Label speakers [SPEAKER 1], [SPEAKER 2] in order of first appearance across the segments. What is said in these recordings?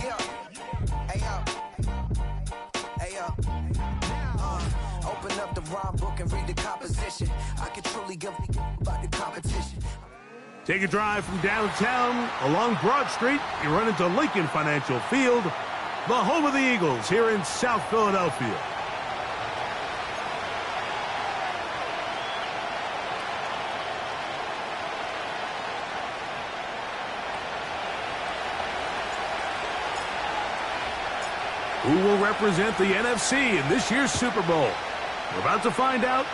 [SPEAKER 1] Yeah. Hey, yo. Hey, yo. Open up the rhyme book and read the composition. I can truly give about the competition.
[SPEAKER 2] Take a drive from downtown along Broad Street. You run into Lincoln Financial Field, the home of the Eagles here in South Philadelphia. Who will represent the NFC in this year's Super Bowl? We're about to find out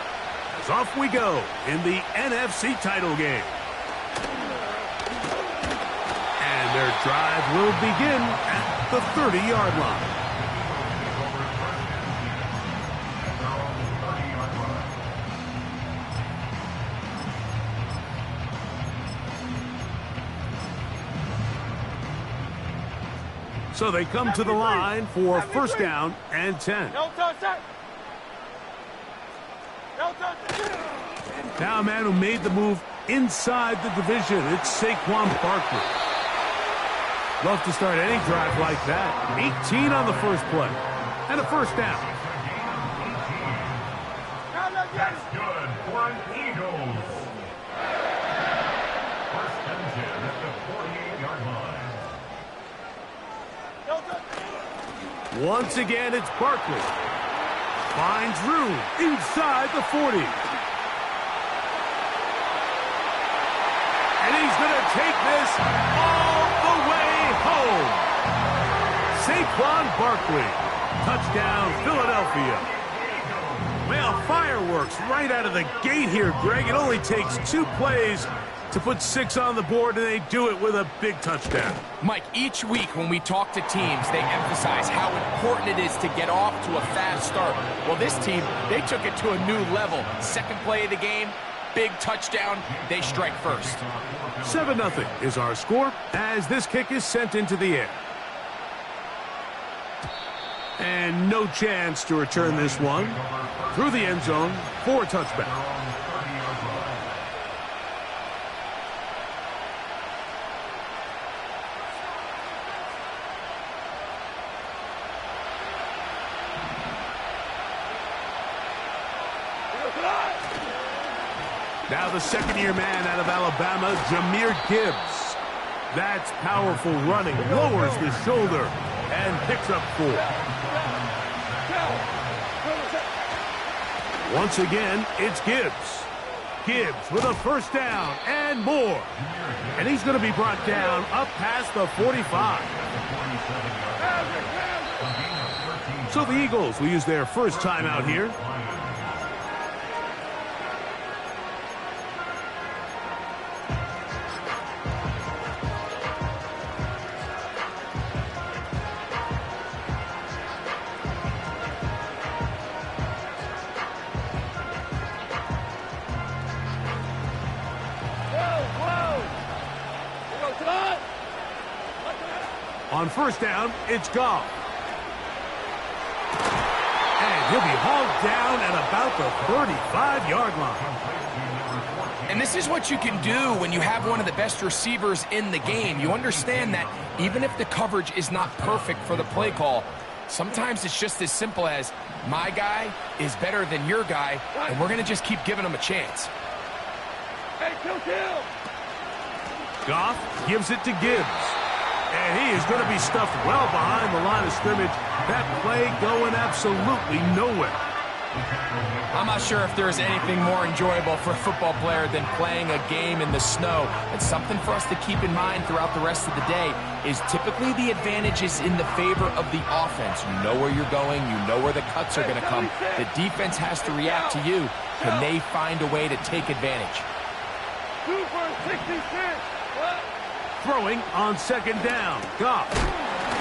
[SPEAKER 2] as off we go in the NFC title game. And their drive will begin at the 30-yard line. So they come to the line for first down and 10. Now a man who made the move inside the division. It's Saquon Barkley. Love to start any drive like that. 18 on the first play. And a first down.
[SPEAKER 3] That's good for an Eagles. First and 10 at the 48-yard line.
[SPEAKER 2] Once again, it's Barkley. Finds room inside the 40. And he's going to take this all the way home. Saquon Barkley. Touchdown, Philadelphia. Well, fireworks right out of the gate here, Greg. It only takes 2 plays to put 6 on the board, and they do it with a big touchdown.
[SPEAKER 4] Mike, each week when we talk to teams, they emphasize how important it is to get off to a fast start. Well, this team, they took it to a new level. Second play of the game, big touchdown, they strike first.
[SPEAKER 2] 7-0 is our score as this kick is sent into the air. And no chance to return this one through the end zone for a touchback. Now the second-year man out of Alabama, Jahmyr Gibbs. That's powerful running, lowers the shoulder, and picks up 4. Once again, it's Gibbs. Gibbs with a first down and more. And he's going to be brought down up past the 45. So the Eagles will use their first timeout here. On first down, it's Goff. And he'll be hauled down at about the 35-yard line.
[SPEAKER 4] And this is what you can do when you have one of the best receivers in the game. You understand that even if the coverage is not perfect for the play call, sometimes it's just as simple as, my guy is better than your guy, and we're going to just keep giving him a chance.
[SPEAKER 5] Hey, kill!
[SPEAKER 2] Goff gives it to Gibbs. And he is going to be stuffed well behind the line of scrimmage. That play going absolutely nowhere.
[SPEAKER 4] I'm not sure if there is anything more enjoyable for a football player than playing a game in the snow. And something for us to keep in mind throughout the rest of the day is typically the advantage is in the favor of the offense. You know where you're going. You know where the cuts are going to come. The defense has to react to you. Can they find a way to take advantage?
[SPEAKER 5] 2 for 66.
[SPEAKER 2] Throwing on second down. Goff.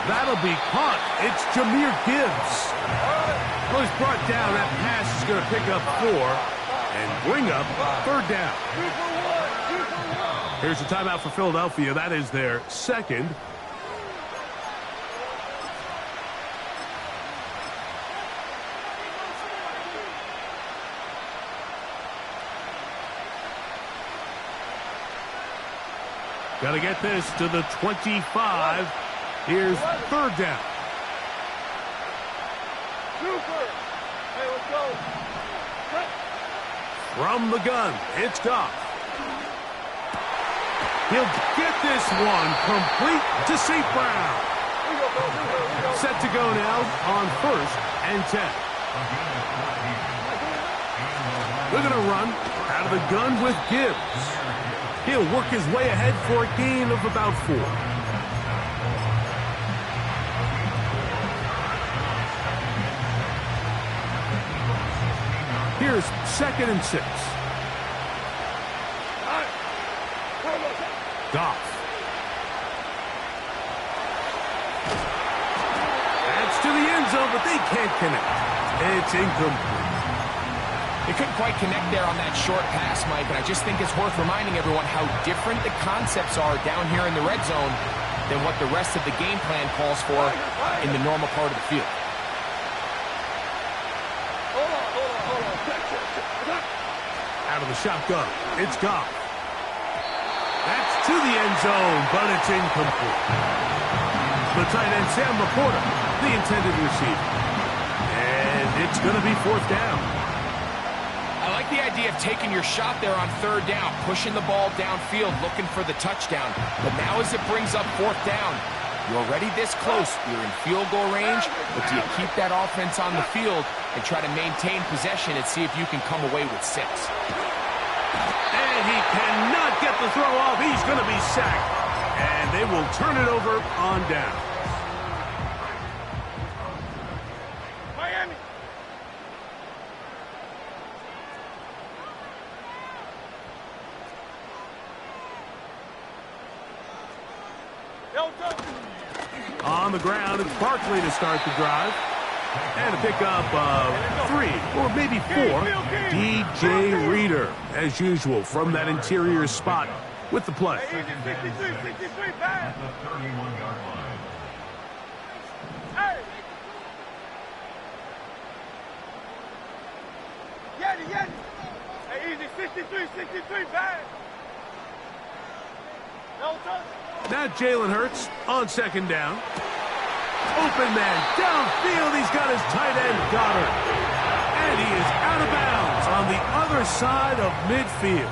[SPEAKER 2] That'll be caught. It's Jahmyr Gibbs. Well, he's brought down. That pass is going to pick up 4 and bring up third down.
[SPEAKER 5] 2 for 1. 2 for 1.
[SPEAKER 2] Here's the timeout for Philadelphia. That is their second. Got to get this to the 25. Here's third down.
[SPEAKER 5] Super. Hey, let's go. Cut.
[SPEAKER 2] From the gun, it's Goff. He'll get this one complete to St. Brown. Set to go now on 1st and 10. They're going to run out of the gun with Gibbs. He'll work his way ahead for a gain of about 4. Here's 2nd and 6. Goff. That's to the end zone, but they can't connect. It's incomplete.
[SPEAKER 4] They couldn't quite connect there on that short pass, Mike, and I just think it's worth reminding everyone how different the concepts are down here in the red zone than what the rest of the game plan calls for in the normal part of the field.
[SPEAKER 2] Out of the shotgun, it's Goff. That's to the end zone, but it's incomplete. The tight end, Sam Laporta, the intended receiver. And it's going to be 4th down.
[SPEAKER 4] I like the idea of taking your shot there on 3rd down, pushing the ball downfield, looking for the touchdown. But now as it brings up 4th down, you're already this close. You're in field goal range, but do you keep that offense on the field and try to maintain possession and see if you can come away with 6?
[SPEAKER 2] And he cannot get the throw off. He's going to be sacked. And they will turn it over on down.
[SPEAKER 5] Miami.
[SPEAKER 2] On the ground, it's Barkley to start the drive. And a pickup of 3 or maybe 4. DJ Reader, as usual, from that interior spot with the play.
[SPEAKER 5] 63, pass.
[SPEAKER 3] At the 31-yard line.
[SPEAKER 5] Hey. Yeti. Hey, easy, 63, pass. No touch.
[SPEAKER 2] Now Jalen Hurts on 2nd down. Open man downfield. He's got his tight end, Goddard. And he is out of bounds on the other side of midfield.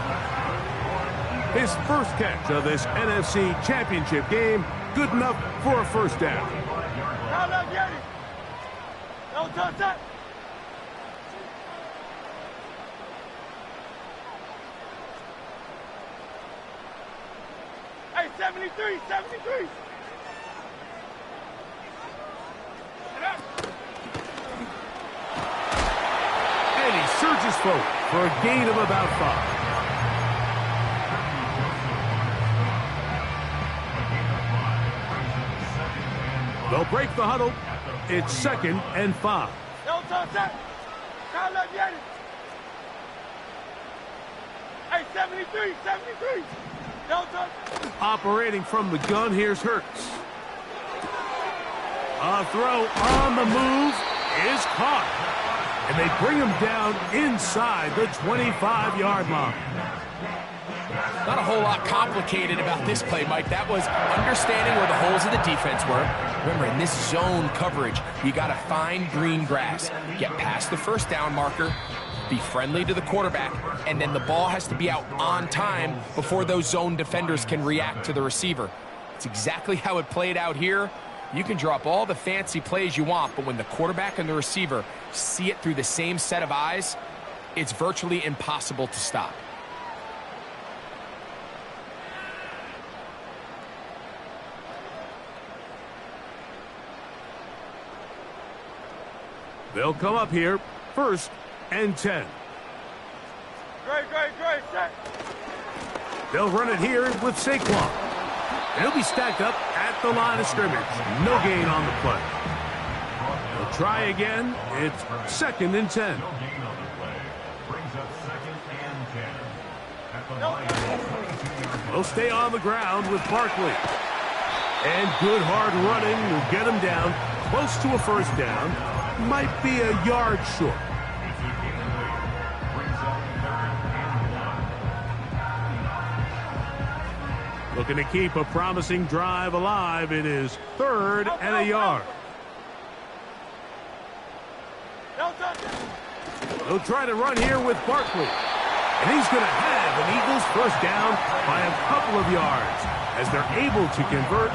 [SPEAKER 2] His first catch of this NFC Championship game, good enough for a 1st down.
[SPEAKER 5] Call up Yeti. No touch that. Hey, 73.
[SPEAKER 2] And he surges forward for a gain of about 5. They'll break the huddle. It's 2nd and 5.
[SPEAKER 5] No touch that. Call up Yeti. Hey, 73. No touch.
[SPEAKER 2] Operating from the gun, here's Hurts. A throw on the move is caught. And they bring him down inside the 25-yard line.
[SPEAKER 4] Not a whole lot complicated about this play, Mike. That was understanding where the holes of the defense were. Remember, in this zone coverage, you got to find green grass. Get past the 1st down marker, be friendly to the quarterback, and then the ball has to be out on time before those zone defenders can react to the receiver. It's exactly how it played out here. You can drop all the fancy plays you want, but when the quarterback and the receiver see it through the same set of eyes, it's virtually impossible to stop.
[SPEAKER 2] They'll come up here, 1st and 10.
[SPEAKER 5] Great, set.
[SPEAKER 2] They'll run it here with Saquon. He'll be stacked up at the line of scrimmage. No gain on the play. They'll try again. It's 2nd and 10.
[SPEAKER 3] No gain on the play. Brings up 2nd and 10. At the line, 22-yard line.
[SPEAKER 2] They'll stay on the ground with Barkley. And good hard running will get him down close to a 1st down. Might be a yard short. Looking to keep a promising drive alive. It is 3rd and a yard. They'll try to run here with Barkley. And he's going to have an Eagles first down by a couple of yards as they're able to convert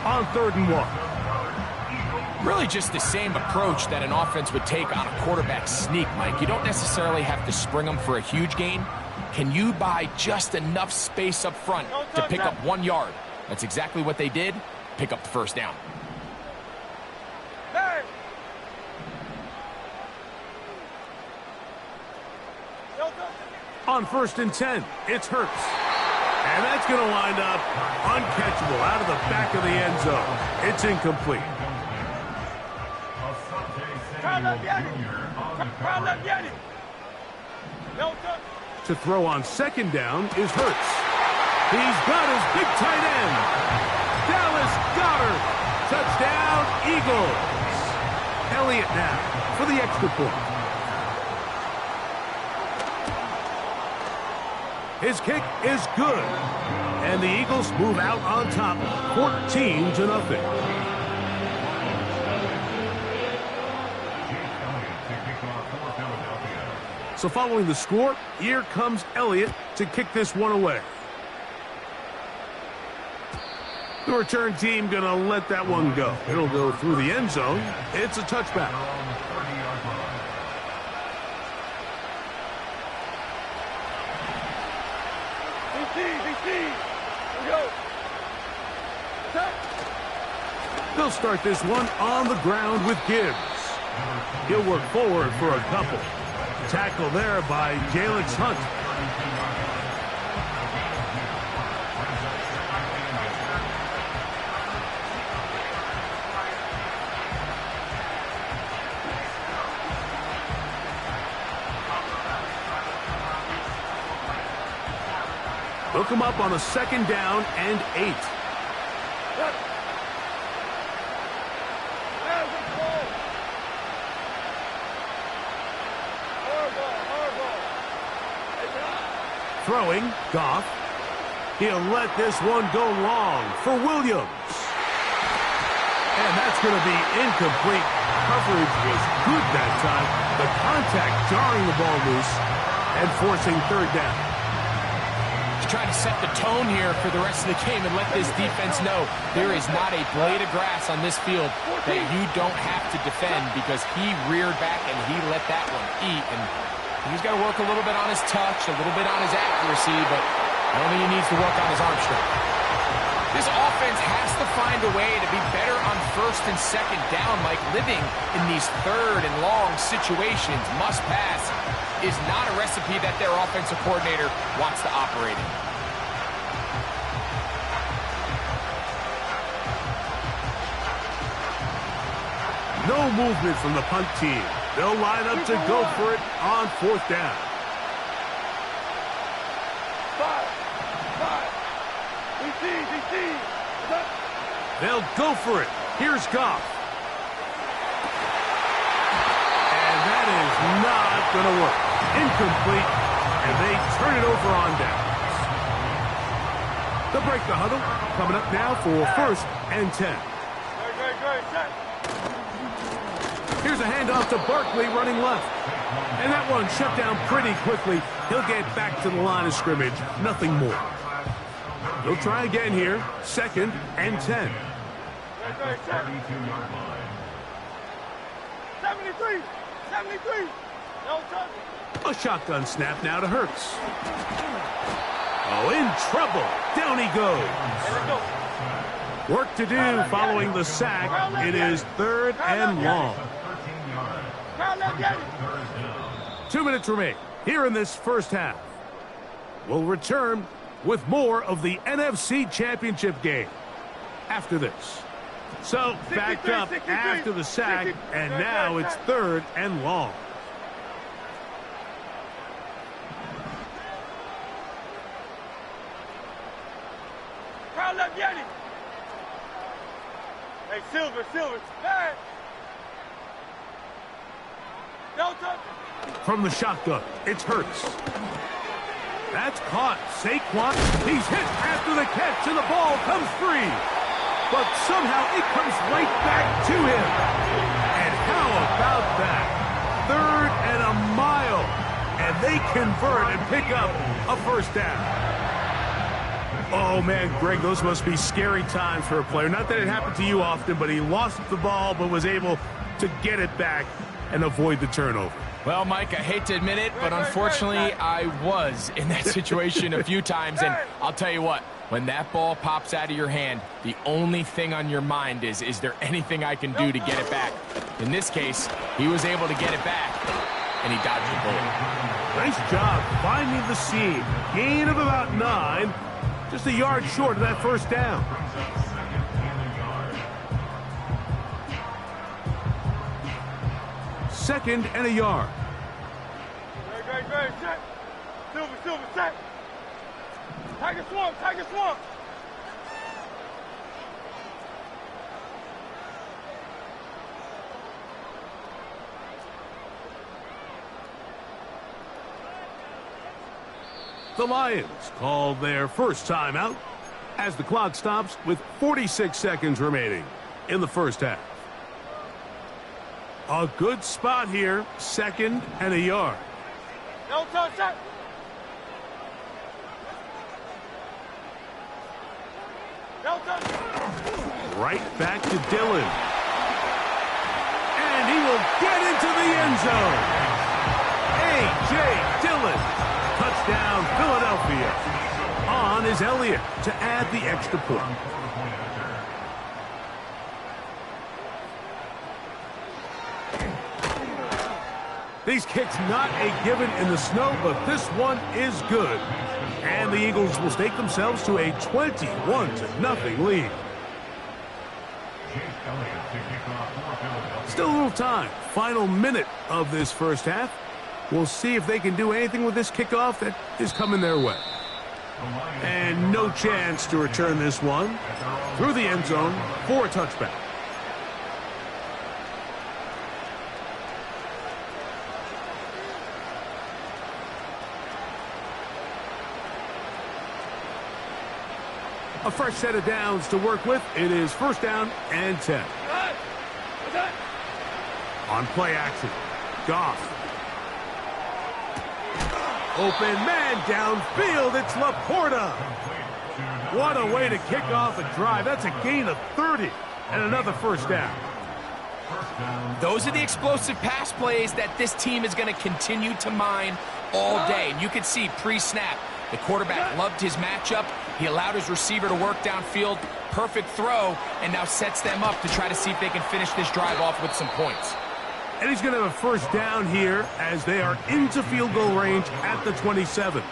[SPEAKER 2] on 3rd and 1.
[SPEAKER 4] Really just the same approach that an offense would take on a quarterback sneak, Mike. You don't necessarily have to spring them for a huge gain. Can you buy just enough space up front to pick up 1 yard? That's exactly what they did. Pick up the first down.
[SPEAKER 5] Hey!
[SPEAKER 2] On 1st and 10, it's Hurts. And that's going to wind up uncatchable out of the back of the end zone. It's incomplete. To throw on 2nd down is Hurts. He's got his big tight end. Dallas Goedert. Touchdown, Eagles. Elliott now for the extra point. His kick is good. And the Eagles move out on top 14-0. So following the score, here comes Elliott to kick this one away. The return team going to let that one go. It'll go through the end zone. It's a touchback. They'll start this one on the ground with Gibbs. He'll work forward for a couple. Tackle there by Jalix Hunt. They'll come up on a 2nd down and 8. Throwing, Goff. He'll let this one go long for Williams. And that's going to be incomplete. Coverage was good that time. The contact jarring the ball loose and forcing 3rd down.
[SPEAKER 4] He's trying to set the tone here for the rest of the game and let this defense know there is not a blade of grass on this field that you don't have to defend, because he reared back and he let that one eat. And he's got to work a little bit on his touch, a little bit on his accuracy, but I don't think he needs to work on his arm strength. This offense has to find a way to be better on 1st and 2nd down. Like, living in these 3rd and long situations, must pass, is not a recipe that their offensive coordinator wants to operate in.
[SPEAKER 2] No movement from the punt team. They'll line up to go for it on 4th down.
[SPEAKER 5] 5.
[SPEAKER 2] They'll go for it. Here's Goff. And that is not going to work. Incomplete. And they turn it over on downs. They'll break the huddle. Coming up now for 1st and 10. Here's a handoff to Barkley running left. And that one shut down pretty quickly. He'll get back to the line of scrimmage. Nothing more. They'll try again here. 2nd and 10.
[SPEAKER 5] 73. No touch.
[SPEAKER 2] A shotgun snap now to Hurts. Oh, in trouble. Down he goes. Work to do following the sack. It is 3rd and long. 2 minutes remain here in this first half. We'll return with more of the NFC Championship game after this. So, backed up after the sack, and now it's 3rd and long.
[SPEAKER 5] Hey, Silver. Hey! No touch.
[SPEAKER 2] From the shotgun, it's Hurts. That's caught. Saquon, he's hit after the catch, and the ball comes free. But somehow it comes right back to him. And how about that? 3rd and a mile. And they convert and pick up a first down. Oh, man, Greg, those must be scary times for a player. Not that it happened to you often, but he lost the ball but was able to get it back and avoid the turnover.
[SPEAKER 4] Well, Mike, I hate to admit it, but unfortunately, I was in that situation a few times. And I'll tell you what, when that ball pops out of your hand, the only thing on your mind is there anything I can do to get it back? In this case, he was able to get it back, and he dodged the bullet.
[SPEAKER 2] Nice job finding the seam. Gain of about 9. Just a yard short of that first down. Second and a yard.
[SPEAKER 5] Great, check. Silver, check. Tiger swamp.
[SPEAKER 2] The Lions call their first timeout as the clock stops with 46 seconds remaining in the first half. A good spot here, 2nd and a yard.
[SPEAKER 5] No touch, check. No touch.
[SPEAKER 2] Right back to Dillon. And he will get into the end zone. A.J. Dillon. Touchdown, Philadelphia. On is Elliott to add the extra point. These kicks not a given in the snow, but this one is good. And the Eagles will stake themselves to a 21-0 lead. Still a little time. Final minute of this first half. We'll see if they can do anything with this kickoff that is coming their way. And no chance to return this one through the end zone for a touchback. A fresh set of downs to work with. It is first down and 10. On play action, Goff. Open man downfield. It's Laporta. What a way to kick off a drive. That's a gain of 30 and another first down.
[SPEAKER 4] Those are the explosive pass plays that this team is going to continue to mine all day. And you can see pre-snap, the quarterback loved his matchup. He allowed his receiver to work downfield. Perfect throw, and now sets them up to try to see if they can finish this drive off with some points.
[SPEAKER 2] And he's going to have a first down here as they are into field goal range at the 27.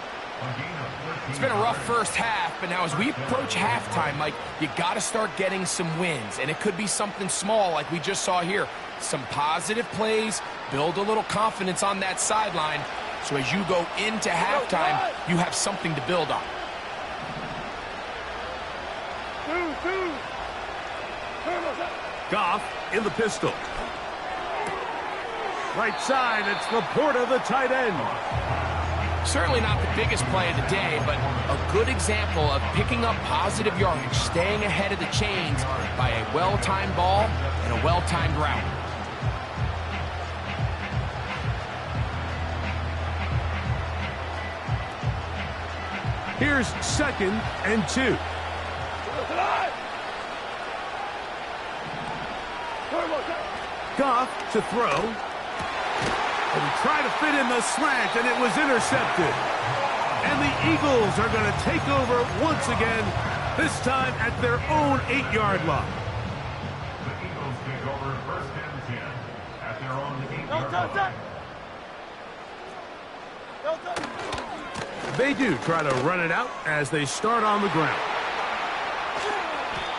[SPEAKER 4] It's been a rough first half, but now as we approach halftime, Mike, you got to start getting some wins. And it could be something small like we just saw here. Some positive plays, build a little confidence on that sideline. So as you go into halftime, you have something to build on.
[SPEAKER 2] Goff in the pistol. Right side, it's Laporta, the tight end.
[SPEAKER 4] Certainly not the biggest play of the day, but a good example of picking up positive yardage, staying ahead of the chains by a well-timed ball and a well-timed route.
[SPEAKER 2] Here's 2nd and 2. Goff to throw. And he tried to fit in the slant, and it was intercepted. And the Eagles are going to take over once again, this time at their own 8-yard line.
[SPEAKER 3] The Eagles take over first and 10 at their own 8-yard line.
[SPEAKER 2] They do try to run it out as they start on the ground.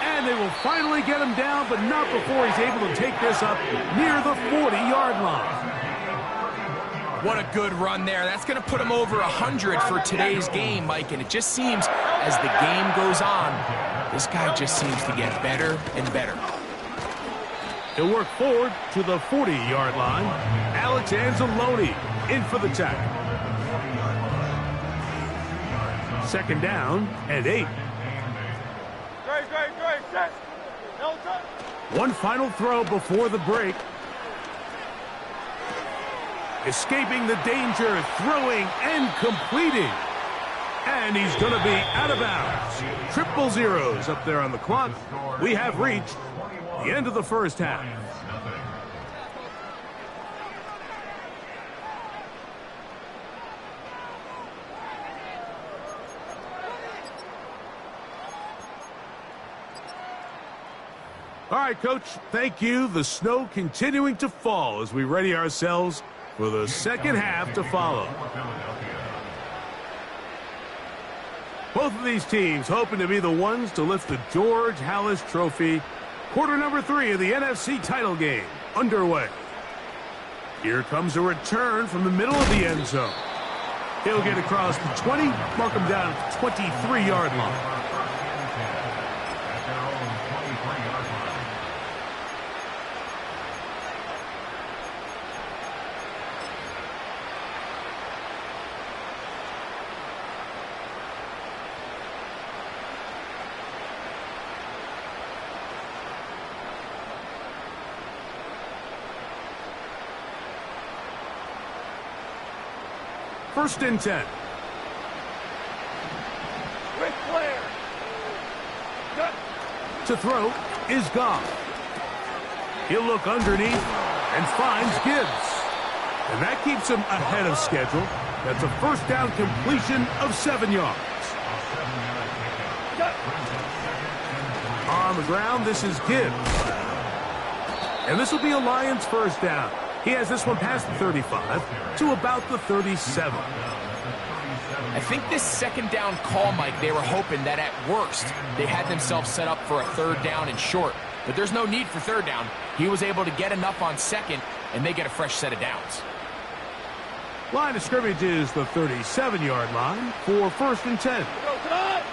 [SPEAKER 2] And they will finally get him down, but not before he's able to take this up near the 40-yard line.
[SPEAKER 4] What a good run there. That's going to put him over 100 for today's game, Mike. And it just seems as the game goes on, this guy just seems to get better and better.
[SPEAKER 2] He'll work forward to the 40-yard line. Alex Anzalone in for the tackle. Second down and 8.
[SPEAKER 5] Great, set. No touch.
[SPEAKER 2] One final throw before the break. Escaping the danger, throwing and completing. And he's going to be out of bounds. Triple zeros up there on the clock. We have reached the end of the first half. All right, Coach, thank you. The snow continuing to fall as we ready ourselves for the second half to follow. Both of these teams hoping to be the ones to lift the George Halas Trophy. Quarter number 3 of the NFC title game underway. Here comes a return from the middle of the end zone. He'll get across the 20, mark him down at the 23-yard line. First and 10.
[SPEAKER 5] Quick flare. Cut.
[SPEAKER 2] To throw is Goff. He'll look underneath and finds Gibbs. And that keeps him ahead of schedule. That's a first down completion of 7 yards.
[SPEAKER 5] Cut.
[SPEAKER 2] On the ground, this is Gibbs. And this will be a Lions first down. He has this one past the 35 to about the 37.
[SPEAKER 4] I think this second down call, Mike, they were hoping that at worst they had themselves set up for a third down and short. But there's no need for third down. He was able to get enough on second, and they get a fresh set of downs.
[SPEAKER 2] Line of scrimmage is the 37-yard line for first and 10.
[SPEAKER 5] Go, cut.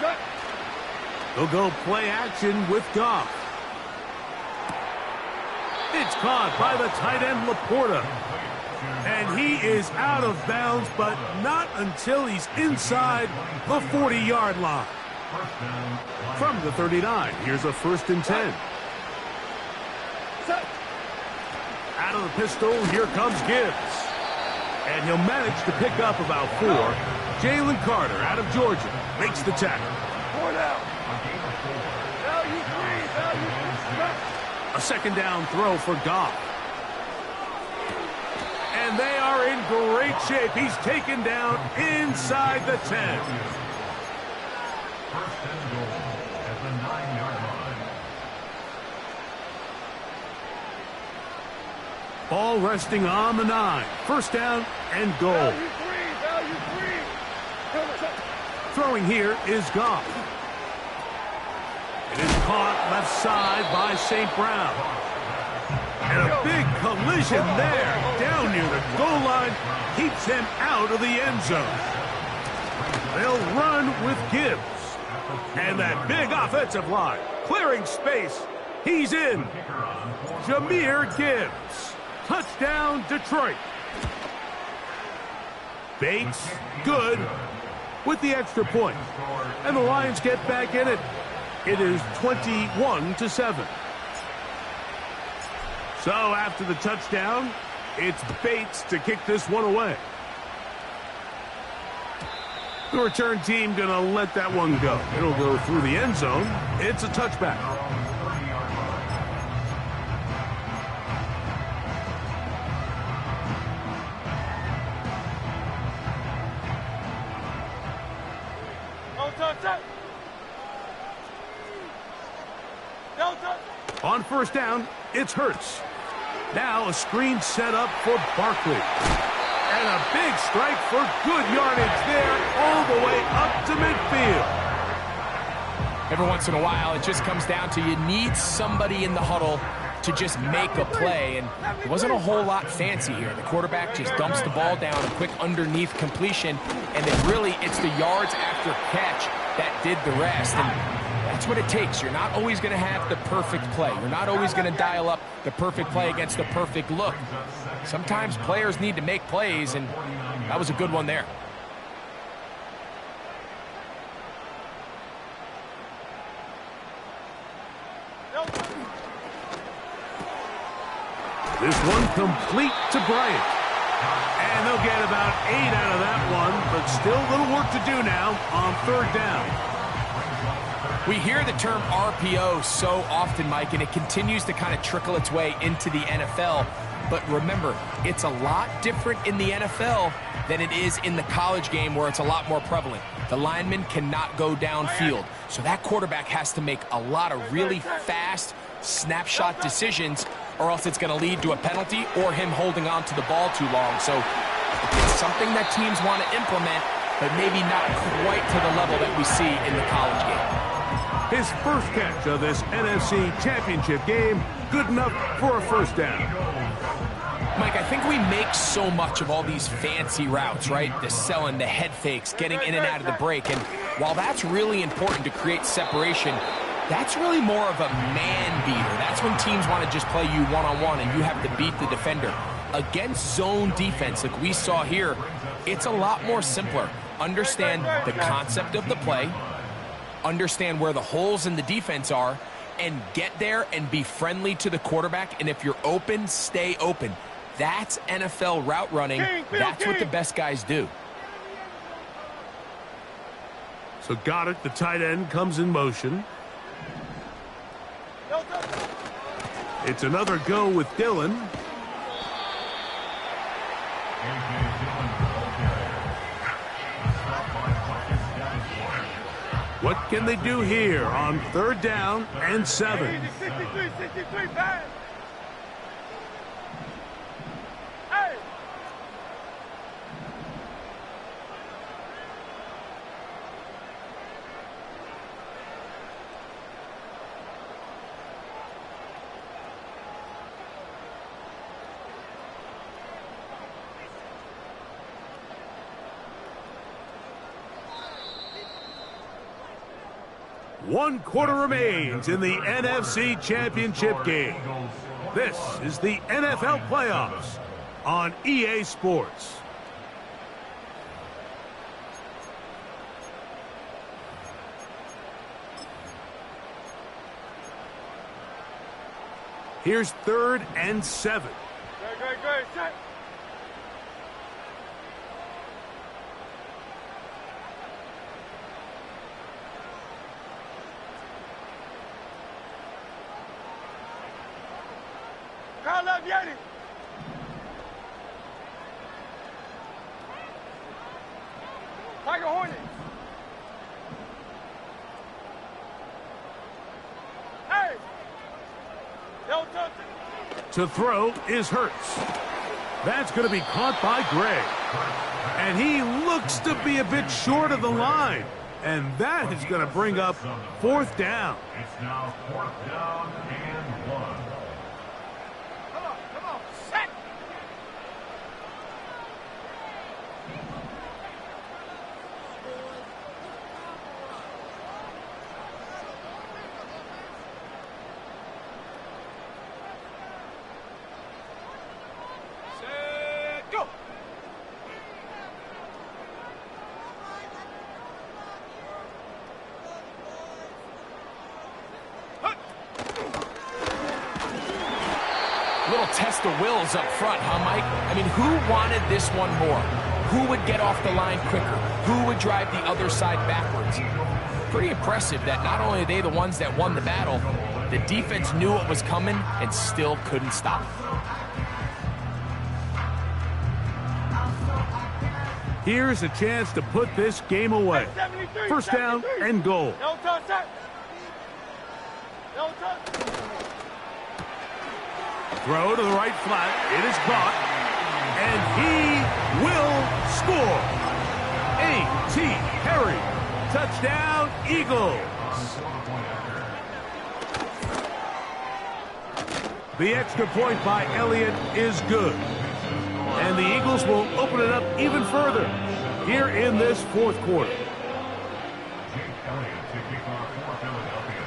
[SPEAKER 5] Cut.
[SPEAKER 2] They'll go play action with Goff. It's caught by the tight end Laporta. And he is out of bounds, but not until he's inside the 40-yard line. From the 39, here's a first and 10. Out of the pistol, here comes Gibbs. And he'll manage to pick up about 4. Jalen Carter out of Georgia makes the tackle.
[SPEAKER 5] 4 down. Value 3. Cut.
[SPEAKER 2] A second down throw for Goff. And they are in great shape. He's taken down inside the 10.
[SPEAKER 3] First and goal at the 9-yard line.
[SPEAKER 2] Ball resting on the 9. First down and goal.
[SPEAKER 5] Value 3.
[SPEAKER 2] Throwing here is Goff. It is caught left side by St. Brown. And a big collision there down near the goal line keeps him out of the end zone. They'll run with Gibbs. And that big offensive line clearing space. He's in. Jahmyr Gibbs. Touchdown, Detroit. Bates, good, with the extra point. And the Lions get back in it. It is 21-7. So after the touchdown, it's Bates to kick this one away. The return team going to let that one go. It'll go through the end zone. It's a touchback. On first down, it's Hurts. Now a screen set up for Barkley. And a big strike for good yardage there all the way up to midfield.
[SPEAKER 4] Every once in a while, it just comes down to you need somebody in the huddle to just make a play. And it wasn't a whole lot fancy here. The quarterback just dumps the ball down, a quick underneath completion. And then really, it's the yards after catch that did the rest. And that's what it takes. You're not always going to have the perfect play. You're not always going to dial up the perfect play against the perfect look. Sometimes players need to make plays, and that was a good one there.
[SPEAKER 2] This one complete to Bryant. And they'll get about 8 out of that one, but still a little work to do now on 3rd down.
[SPEAKER 4] We hear the term RPO so often, Mike, and it continues to kind of trickle its way into the NFL. But remember, it's a lot different in the NFL than it is in the college game where it's a lot more prevalent. The lineman cannot go downfield, so that quarterback has to make a lot of really fast snapshot decisions, or else it's going to lead to a penalty or him holding on to the ball too long. So it's something that teams want to implement, but maybe not quite to the level that we see in the college game.
[SPEAKER 2] His first catch of this NFC Championship game, good enough for a 1st down.
[SPEAKER 4] Mike, I think we make so much of all these fancy routes, right? The selling, the head fakes, getting in and out of the break. And while that's really important to create separation, that's really more of a man beater. That's when teams want to just play you one-on-one and you have to beat the defender. Against zone defense like we saw here, it's a lot more simpler. Understand the concept of the play, understand where the holes in the defense are, and get there and be friendly to the quarterback. And if you're open, stay open. That's NFL route running. That's what the best guys do.
[SPEAKER 2] So Goddard, the tight end, comes in motion. It's another go with Dillon. What can they do here on 3rd down and 7?
[SPEAKER 5] 63, pass. Hey!
[SPEAKER 2] One quarter remains in the NFC Championship game. This is the NFL playoffs on EA Sports. Here's 3rd and 7.
[SPEAKER 5] Good, set. Call up Yeti. Tiger Hornet. Hey! Yo,
[SPEAKER 2] To throw is Hurts. That's going to be caught by Gray. And he looks to be a bit short of the line. And that is going to bring up 4th down.
[SPEAKER 3] It's now 4th down and 1.
[SPEAKER 5] Come on, set! Set, go!
[SPEAKER 4] Little test of wills up front, huh, Mike? I mean, who wanted this one more? Who would get off the line quicker? Who would drive the other side backwards? Pretty impressive that not only are they the ones that won the battle, the defense knew what was coming and still couldn't stop.
[SPEAKER 2] Here's a chance to put this game away. 1st down and goal.
[SPEAKER 5] No touch, set. No touch.
[SPEAKER 2] Throw to the right flat. It is caught. And he will score. A.T. Perry. Touchdown, Eagles. The extra point by Elliott is good. And the Eagles will open it up even further here in this 4th quarter.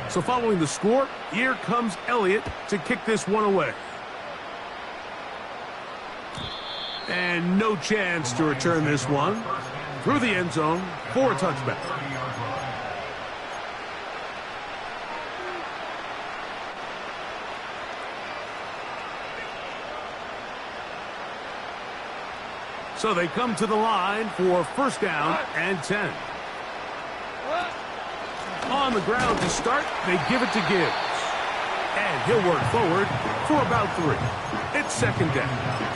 [SPEAKER 2] So following the score, here comes Elliott to kick this one away. And no chance to return this one through the end zone for a touchback. So they come to the line for first down and 10. On the ground to start, they give it to Gibbs. And he'll work forward for about 3. It's second down.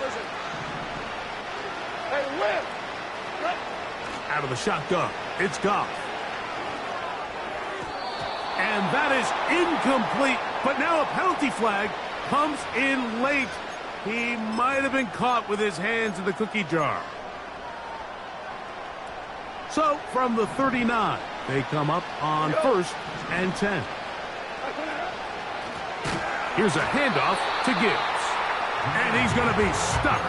[SPEAKER 5] Listen. Hey, win!
[SPEAKER 2] Out of the shotgun, it's Goff. And that is incomplete, but now a penalty flag comes in late. He might have been caught with his hands in the cookie jar. So from the 39, they come up on first and 10. Here's a handoff to Gibbs. And he's going to be stuck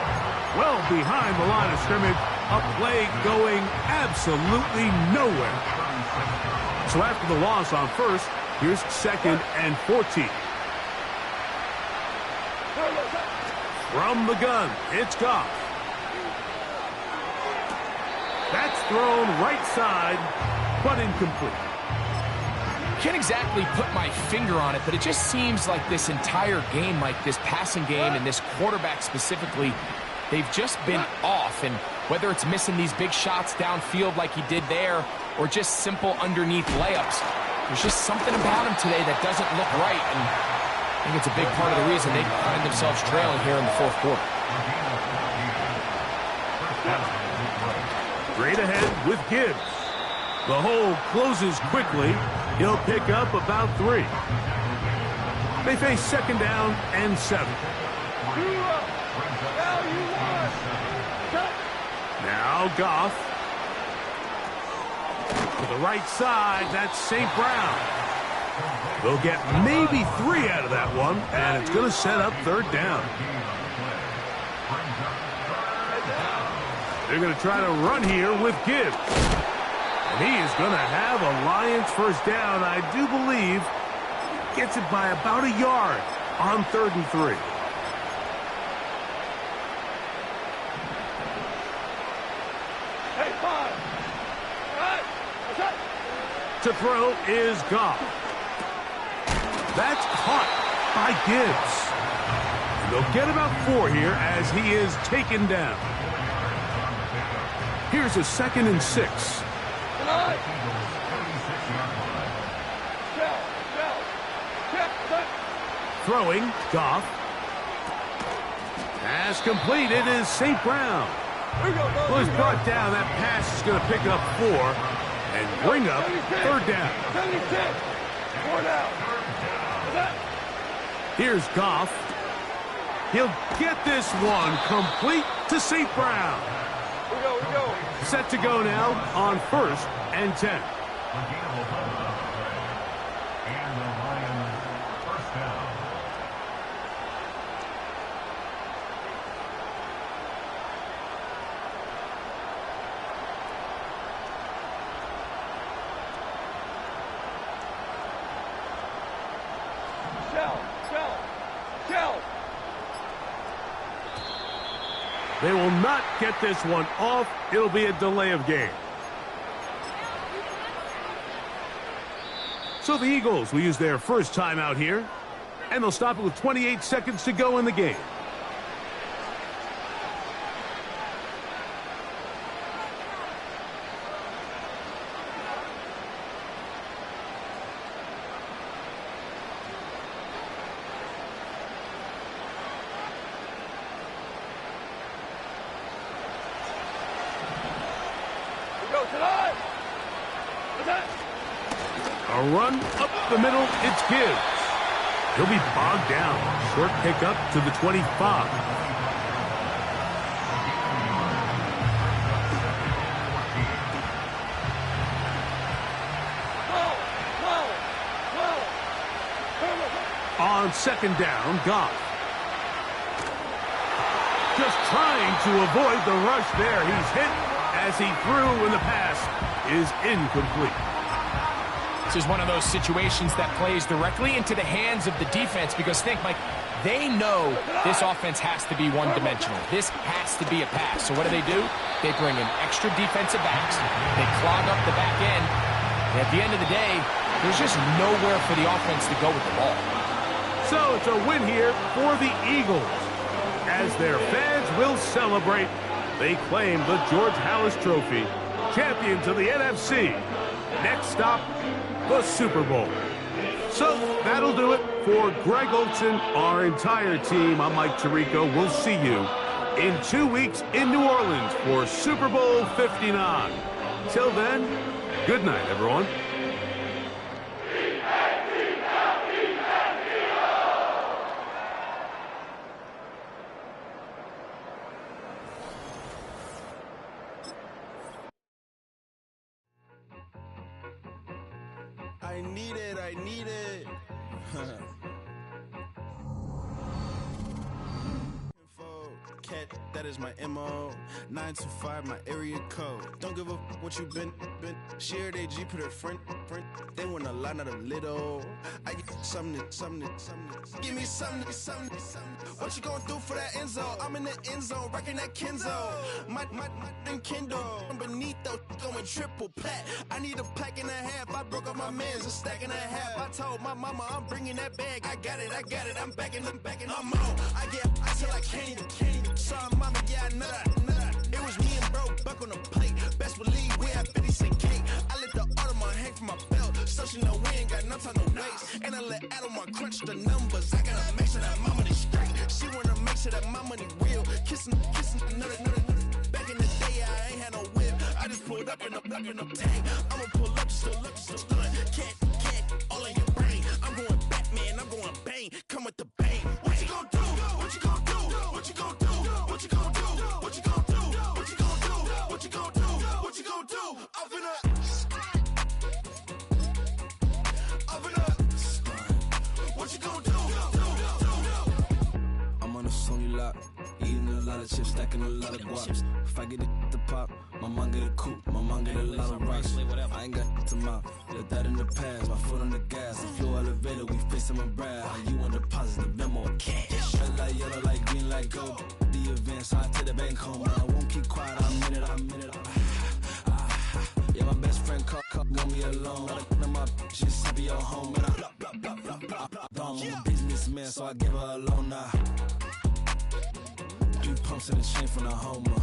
[SPEAKER 2] well behind the line of scrimmage. A play going absolutely nowhere. So after the loss on first, here's second and 14. From the gun, it's Goff. That's thrown right side, but incomplete.
[SPEAKER 4] Can't exactly put my finger on it, but it just seems like this entire game, like this passing game and this quarterback specifically, they've just been off. And whether it's missing these big shots downfield like he did there or just simple underneath layups, there's just something about him today that doesn't look right. And I think it's a big part of the reason they find themselves trailing here in the fourth quarter.
[SPEAKER 2] Straight ahead with Gibbs. The hole closes quickly. He'll pick up about 3. They face second down and 7. Now Goff. To the right side, that's St. Brown. They'll get maybe 3 out of that one, and it's going to set up third down. They're going to try to run here with Gibbs. And he is going to have a Lions first down, I do believe. Gets it by about a yard on 3rd and 3.
[SPEAKER 5] Hey, 5. All right. Okay.
[SPEAKER 2] To throw is Goff. That's caught by Gibbs. And they'll get about 4 here as he is taken down. Here's a 2nd and 6. Throwing, Goff. Pass complete. It is St. Brown. Well, he's brought down. That pass is going to pick up 4 and bring up third down.
[SPEAKER 5] 4 down.
[SPEAKER 2] Here's Goff. He'll get this one complete to St. Brown.
[SPEAKER 5] We go.
[SPEAKER 2] Set to go now on 1st and 10.
[SPEAKER 3] And the Lions first down.
[SPEAKER 5] Shell.
[SPEAKER 2] They will not get this one off. It'll be a delay of game. So the Eagles will use their first timeout here, and they'll stop it with 28 seconds to go in the game. A run up the middle, it's Gibbs. He'll be bogged down. Short pickup to the 25. On 2nd down, Goff. Just trying to avoid the rush there. He's hit as he threw when the pass is incomplete.
[SPEAKER 4] This is one of those situations that plays directly into the hands of the defense because think, Mike, they know this offense has to be one-dimensional. This has to be a pass. So what do? They bring in extra defensive backs. They clog up the back end. And at the end of the day, there's just nowhere for the offense to go with the ball.
[SPEAKER 2] So it's a win here for the Eagles. As their fans will celebrate, they claim the George Halas Trophy, champions of the NFC. Next stop, the Super Bowl. So that'll do it for Greg Olsen, our entire team. I'm Mike Tirico. We'll see you in 2 weeks in New Orleans for Super Bowl 59. Till then, good night, everyone.
[SPEAKER 6] I need it. Cat, that is my MO. 925, my area code. Don't give a what you been. Share they G, put her front. They want a lot, not a little. I get something. Give me something. What you gonna do for that end zone? I'm in the end zone, rocking that Kenzo. My Kindle. I'm beneath though, going triple plat. I need a pack and a half. I broke up my mans, a stack and a half. I told my mama I'm bringing that bag. I got it. I'm backing. I'm on. I till I can't. Sorry, mama, yeah, I know that. It was me and bro, buck on the plate. Best believe we had 50 cent cake. I let the Audemars hang from my belt. So she know we ain't got no time to waste. And I let Audemars crunch the numbers. I gotta make sure that my money straight. She wanna make sure that my money real. Kissing another. Back in the day, I ain't had no whip. I just pulled up in the tank. I'ma pull up just to stun. Can't, all in your brain. I'm going Batman, I'm going bang. Come with the bang. What you gonna do? What you gonna do? What you gonna do? What you gonna do? What you gonna do? What you gonna do? What you gonna do? What you gonna do? Up in up. What you gonna do? I'm on a Sony lot, eating a lot of chips, stacking a lot of guaps. If I get it the pop, my mom get a coupe, my mom get a lot of rocks. I ain't got to mouth, let that in the past. My foot on the gas, the flow elevator, we facing my brand. How you on deposit the memo cash? Red light, yellow light, green light, gold. The event, so I take the bank home. I won't keep quiet, I'm in it. Yeah, my best friend want me alone. My just to be your home, and I'm a businessman, so I give her a loan now. 3 pumps in the chain from the Homer.